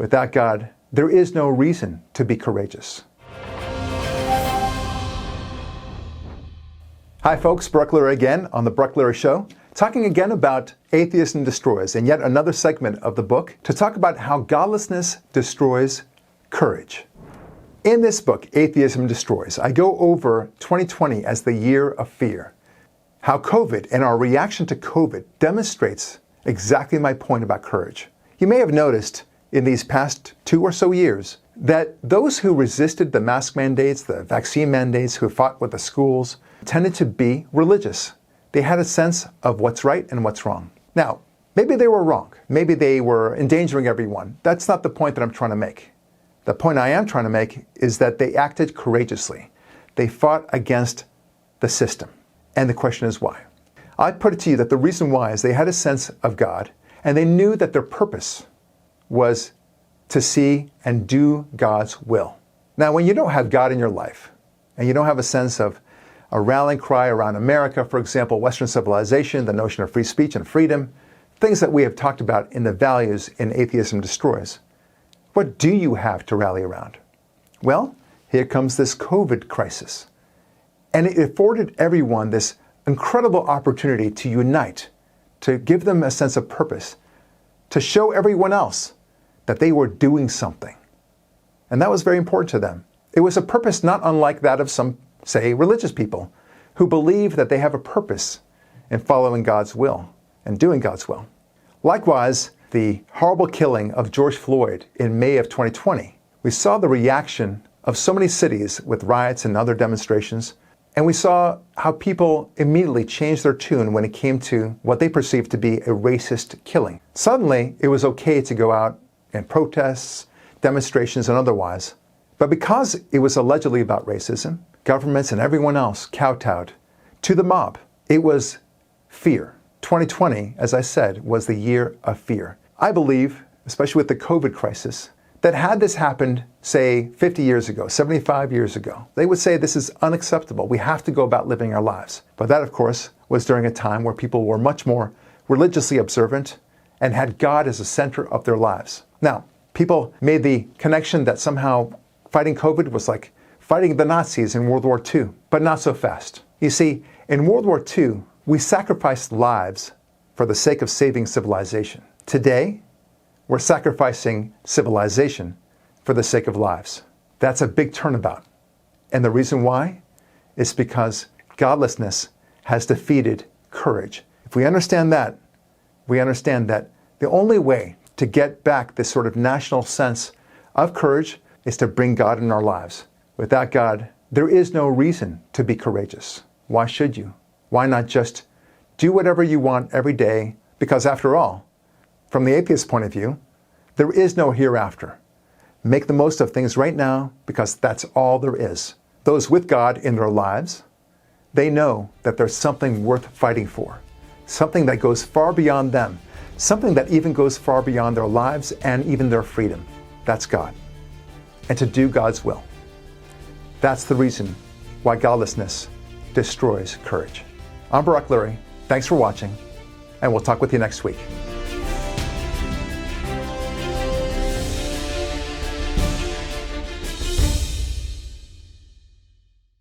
Without God, there is no reason to be courageous. Hi folks, Barak Lurie again on the Barak Lurie Show, talking again about atheism destroys, and yet another segment of the book to talk about how godlessness destroys courage. In this book, Atheism Destroys, I go over 2020 as the year of fear. How COVID and our reaction to COVID demonstrates exactly my point about courage. You may have noticed in these past 2 or so years that those who resisted the mask mandates, the vaccine mandates, who fought with the schools, tended to be religious. They had a sense of what's right and what's wrong. Now, maybe they were wrong. Maybe they were endangering everyone. That's not the point that I'm trying to make. The point I am trying to make is that they acted courageously. They fought against the system. And the question is why? I put it to you that the reason why is they had a sense of God, and they knew that their purpose was to see and do God's will. Now, when you don't have God in your life, and you don't have a sense of a rallying cry around America, for example, Western civilization, the notion of free speech and freedom, things that we have talked about in the values in Atheism Destroys, what do you have to rally around? Well, here comes this COVID crisis. And it afforded everyone this incredible opportunity to unite, to give them a sense of purpose, to show everyone else that they were doing something. And that was very important to them. It was a purpose not unlike that of some, say, religious people who believe that they have a purpose in following God's will and doing God's will. Likewise, the horrible killing of George Floyd in May of 2020, we saw the reaction of so many cities with riots and other demonstrations, and we saw how people immediately changed their tune when it came to what they perceived to be a racist killing. Suddenly, it was okay to go out in protests, demonstrations, and otherwise. But because it was allegedly about racism, governments and everyone else kowtowed to the mob. It was fear. 2020, as I said, was the year of fear. I believe, especially with the COVID crisis, that had this happened, say, 50 years ago, 75 years ago, they would say this is unacceptable. We have to go about living our lives. But that, of course, was during a time where people were much more religiously observant and had God as the center of their lives. Now, people made the connection that somehow fighting COVID was like fighting the Nazis in World War II, but not so fast. You see, in World War II, we sacrificed lives for the sake of saving civilization. Today, we're sacrificing civilization for the sake of lives. That's a big turnabout. And the reason why is because godlessness has defeated courage. If we understand that, we understand that the only way to get back this sort of national sense of courage is to bring God in our lives. Without God, there is no reason to be courageous. Why should you? Why not just do whatever you want every day? Because after all, from the atheist point of view, there is no hereafter. Make the most of things right now because that's all there is. Those with God in their lives, they know that there's something worth fighting for, something that goes far beyond them, something that even goes far beyond their lives and even their freedom. That's God. And to do God's will. That's the reason why godlessness destroys courage. I'm Barak Lurie. Thanks for watching, and we'll talk with you next week.